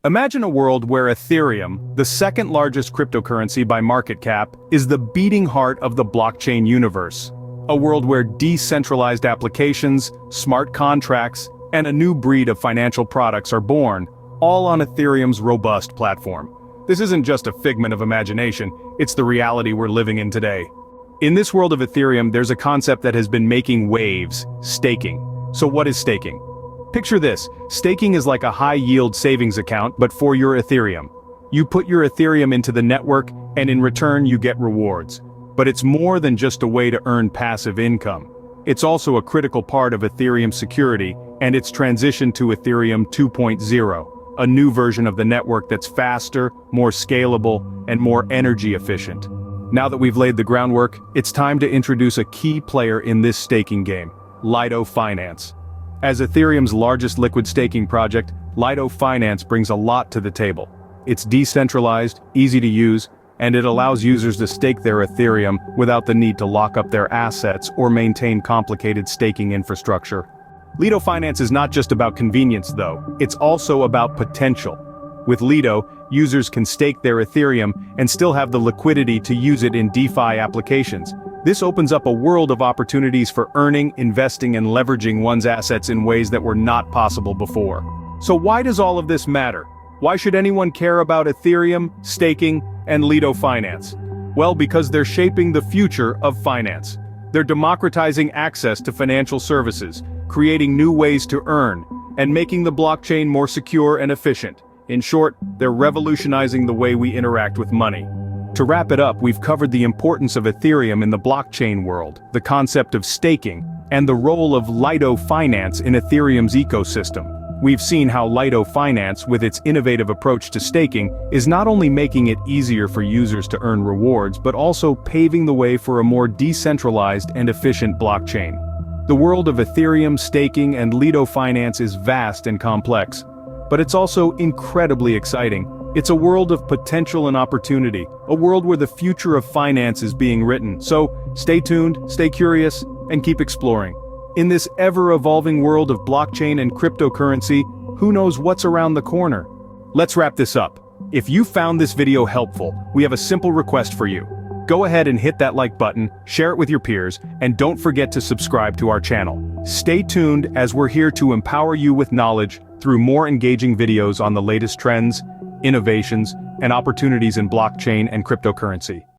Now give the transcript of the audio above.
Imagine a world where Ethereum, the second largest cryptocurrency by market cap, is the beating heart of the blockchain universe. A world where decentralized applications, smart contracts, and a new breed of financial products are born, all on Ethereum's robust platform. This isn't just a figment of imagination, it's the reality we're living in today. In this world of Ethereum, there's a concept that has been making waves: staking. So what is staking? Picture this: staking is like a high-yield savings account, but for your Ethereum. You put your Ethereum into the network, and in return you get rewards. But it's more than just a way to earn passive income. It's also a critical part of Ethereum's security and its transition to Ethereum 2.0, a new version of the network that's faster, more scalable, and more energy efficient. Now that we've laid the groundwork, it's time to introduce a key player in this staking game: Lido Finance. As Ethereum's largest liquid staking project, Lido Finance brings a lot to the table. It's decentralized, easy to use, and it allows users to stake their Ethereum without the need to lock up their assets or maintain complicated staking infrastructure. Lido Finance is not just about convenience though, it's also about potential. With Lido, users can stake their Ethereum and still have the liquidity to use it in DeFi applications. This opens up a world of opportunities for earning, investing, and leveraging one's assets in ways that were not possible before. So why does all of this matter? Why should anyone care about Ethereum, staking, and Lido Finance? Well, because they're shaping the future of finance. They're democratizing access to financial services, creating new ways to earn, and making the blockchain more secure and efficient. In short, they're revolutionizing the way we interact with money. To wrap it up, we've covered the importance of Ethereum in the blockchain world, the concept of staking, and the role of Lido Finance in Ethereum's ecosystem. We've seen how Lido Finance, with its innovative approach to staking, is not only making it easier for users to earn rewards, but also paving the way for a more decentralized and efficient blockchain. The world of Ethereum, staking, and Lido Finance is vast and complex, but it's also incredibly exciting. It's a world of potential and opportunity, a world where the future of finance is being written. So, stay tuned, stay curious, and keep exploring. In this ever-evolving world of blockchain and cryptocurrency, who knows what's around the corner? Let's wrap this up. If you found this video helpful, we have a simple request for you. Go ahead and hit that like button, share it with your peers, and don't forget to subscribe to our channel. Stay tuned as we're here to empower you with knowledge through more engaging videos on the latest trends, innovations, and opportunities in blockchain and cryptocurrency.